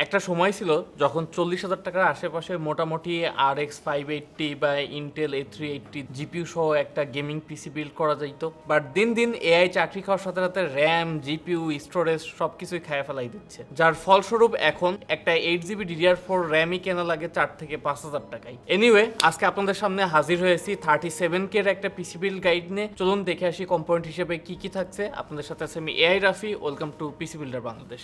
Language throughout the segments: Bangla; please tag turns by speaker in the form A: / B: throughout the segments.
A: একটা সময় ছিল যখন 40,000 টাকার আশেপাশে মোটামুটি RX 580 বা ইন্টেল A380 জিপিইউ সহ একটা গেমিং পিসি বিল্ড করা যাইত। বাট দিন দিন এআই চাকরি খাওয়ার সাথে সাথে র্যাম, জিপিইউ, স্টোরেজ সবকিছুই খায় ফেলাই দিচ্ছে, যার ফলস্বরূপ এখন একটা 8GB DDR4 র্যামই কেনা লাগে 4 থেকে 5,000 টাকায়। এনিওয়ে, আজকে আপনাদের সামনে হাজির হয়েছি 37K এর একটা পিসি বিল্ড গাইড নিয়ে। চলুন দেখে আসি কম্পোনেন্ট হিসেবে কি কি থাকছে। আপনাদের সাথে আছে আমি AI Rafi. Welcome to PC builder Bangladesh.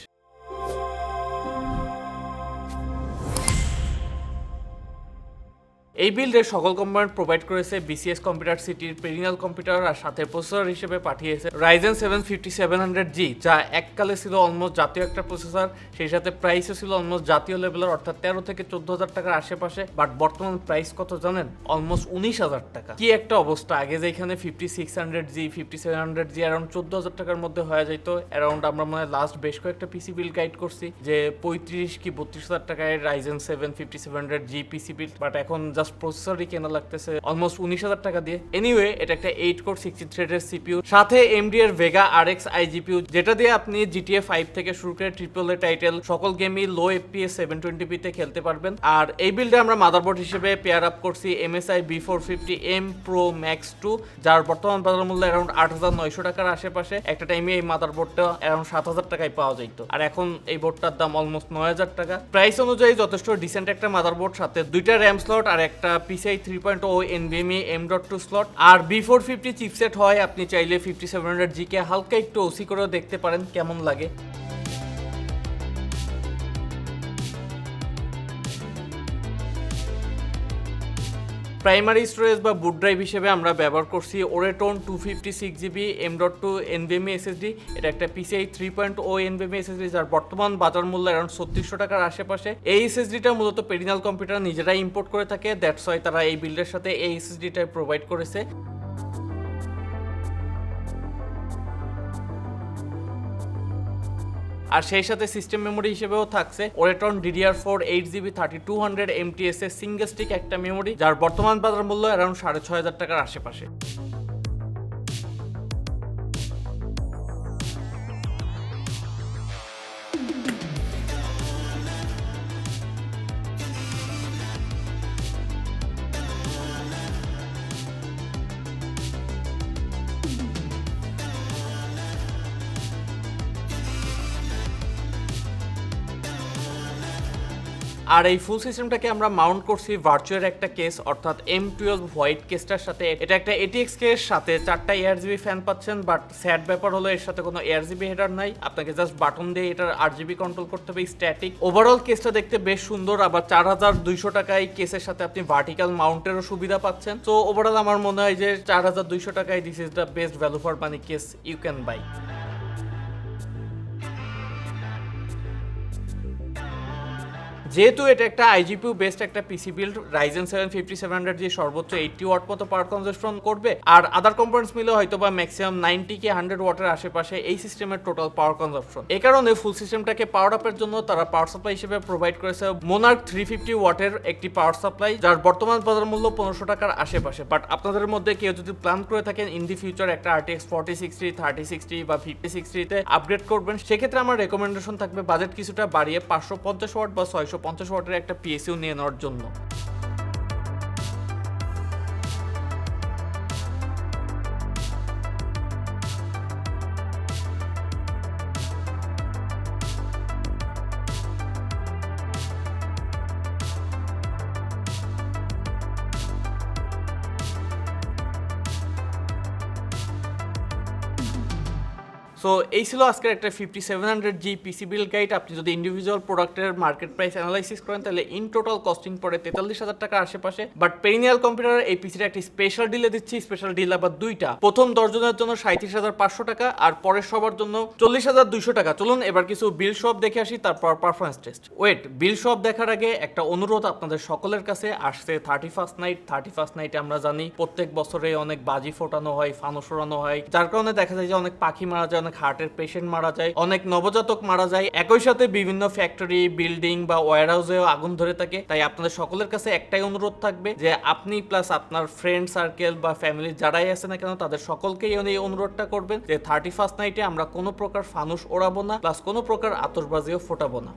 A: এই বিল্ডের সকল কম্পোনেন্ট প্রোভাইড করেছে বিসিএস কম্পিউটার সিটির পেরিনাল কম্পিউটার, আর সাথে প্রসেসর হিসেবে পাঠিয়েছে Ryzen 7 5700G, যা এককালে ছিল অলমোস্ট জাতীয় একটা প্রসেসর। সেই সাথে প্রাইসও ছিল অলমোস্ট জাতীয় লেভেলের, অর্থাৎ 13 থেকে 14,000 টাকার আশেপাশে। বাট বর্তমান প্রাইস কত জানেন? অলমোস্ট 19,000 টাকা। কি একটা অবস্থা! আগে যেখানে 5600G 5700G অ্যারাউন্ড 14,000 টাকার মধ্যে হয়ে যেত, অ্যারাউন্ড আমরা মনে হয় লাস্ট বেশ কয়েকটা পিসি বিল্ড গাইড করছি যে 35 কি 32,000 টাকায় Ryzen 7 5700G PC build. But এখন প্রসেসরই কেনা লাগতেছে অলমোস্ট 19,000 টাকা দিয়ে। এনিওয়ে, এটা একটা 8 কোর 60 থ্রেডের সিপিইউ, সাথে AMD এর Vega RX iGPU, যেটা দিয়ে আপনি GTA 5 থেকে শুরু করে AAA টাইটেল সকল গেমই লো FPS 720p তে খেলতে পারবেন। আর এই বিল্ডে আমরা মাদারবোর্ড হিসেবে পেয়ার আপ করছি MSI B450M Pro Max 2, যার বর্তমান বাজার মূল্য অ্যারাউন্ড 8,900 টাকার আশেপাশে। একটা টাইমে এই মাদারবোর্ডটা অ্যারাউন্ড 7,000 টাকায় পাওয়া যেত, আর এখন এই বোর্ডটার দাম অলমোস্ট 9,000 টাকা। প্রাইস অনুযায়ী যথেষ্ট ডিসেন্ট একটা মাদারবোর্ড, সাথে দুইটা র্যাম স্লট আর একটা PCI 3.0 NVMe M.2 স্লট আর B450 চিপসেট হয়। আপনি চাইলে 5700G কে হালকা একটু ওসি করেও দেখতে পারেন কেমন লাগে। প্রাইমারি স্টোরেজ বা বুট ড্রাইভ হিসেবে আমরা ব্যবহার করছি Oraton 256GB M.2 NVMe SSD। এটা একটা PCI 3.0 NVMe SSD, যার বর্তমান বাজার মূল্য অ্যারাউন্ড 3600 টাকার আশেপাশে। এই SSDটা মূলত পেরিনাল কম্পিউটার নিজেরাই ইম্পোর্ট করে থাকে, দ্যাটস ওয়াই তারা এই বিল্ডের সাথে এই SSDটা প্রোভাইড করেছে। আর সেই সাথে সিস্টেম মেমোরি হিসেবেও থাকছে Oraton DDR4 8GB 3200 MTS এর সিঙ্গেল স্টিক একটা মেমোরি, যার বর্তমান বাজার মূল্য অ্যারাউন্ড 6,500 টাকার আশেপাশে। আর এই ফুল সিস্টেমটাকে আমরা মাউন্ট করছি ভার্চুয়াল একটা কেস, অর্থাৎ M12 হোয়াইট কেসটার সাথে। এটা একটা ATX কেস, সাথে 4টা ARGB ফ্যান পাচ্ছেন। বাট স্যাড ব্যাপার হলো এর সাথে কোনো ARGB হেডার নাই, আপনাকে জাস্ট বাটন দিয়ে এটার RGB কন্ট্রোল করতে হবে স্ট্যাটিক। ওভারঅল কেসটা দেখতে বেশ সুন্দর, আবার 4,200 টাকায় কেসের সাথে আপনি ভার্টিক্যাল মাউন্টেরও সুবিধা পাচ্ছেন। তো ওভারঅল আমার মনে হয় যে 4,200 টাকায় this is the best value for money case you can buy. যেহেতু এটা একটা iGPU বেসড একটা পিসি বিল্ড, Ryzen 7 5700G সর্বোচ্চ 80 ওয়াট মতো পাওয়ার কনজাম্পশন করবে, আর আদার কম্পোনেন্টস মিলে হয়তো বা ম্যাক্সিমাম 90 কি 100 ওয়াটের আশেপাশে এই সিস্টেমের টোটাল পাওয়ার কনজাম্পশন। এই কারণে ফুল সিস্টেমটাকে পাওয়ার আপের জন্য তারা পাওয়ার সাপ্লাই হিসেবে প্রোভাইড করেছে Monarch 350 ওয়াটের একটি পাওয়ার সাপ্লাই, যার বর্তমান বাজার মূল্য 1500 টাকার আশেপাশে। বাট আপনাদের মধ্যে কেউ যদি প্ল্যান করে থাকেন ইন দি ফিউচার একটা RTX 4060 3060 বা 5060 তে আপগ্রেড করবেন, সেক্ষেত্রে আমার রেকমেন্ডেশন থাকবে বাজেট কিছুটা বাড়িয়ে 550 ওয়াট বা 650 ওয়াটের একটা PSU নিয়ে নেওয়ার জন্য। সো এই ছিল আজকের একটা 5700G পিসি বিল্ড গাইড। আপনি যদি ইন্ডিভিজুয়াল প্রোডাক্টের মার্কেট প্রাইস অ্যানালাইসিস করেন তাহলে ইন টোটাল কস্টিং পড়ে 43,000 টাকার আশেপাশে। বাট পেরিনিয়াল কম্পিউটার এই পিসিটা একটি স্পেশাল ডিলে দিচ্ছি, স্পেশাল ডিল আবার দুইটা। প্রথম 10 জনের জন্য 37,500 টাকা, আর পরের সবার জন্য 40,200 টাকা। চলুন এবার কিছু বিল শপ দেখে আসি, তারপর পারফরমেন্স টেস্ট। ওয়েট, বিল শপ দেখার আগে একটা অনুরোধ আপনাদের সকলের কাছে। আসছে 31st নাইট। 31st নাইটে আমরা জানি প্রত্যেক বছরে অনেক বাজি ফোটানো হয়, ফানুস ওড়ানো হয়, যার কারণে দেখা যায় যে অনেক পাখি মারা যায়, অনেক হার্টের পেশেন্ট মারা যায়, অনেক নবজাতক মারা যায়। একই সাথে বিভিন্ন ফ্যাক্টরি, বিল্ডিং বা ওয়্যার হাউসেও আগুন ধরে থাকে। তাই আপনাদের সকলের কাছে একটাই অনুরোধ থাকবে যে আপনি প্লাস আপনার ফ্রেন্ড সার্কেল বা ফ্যামিলি যারাই আছে না কেন তাদের সকলকেই এই অনুরোধটা করবেন যে 31st নাইটে আমরা কোনো প্রকার ফানুস ওড়াবো না, প্লাস কোনো প্রকার আতশবাজিও ফোটাবো না।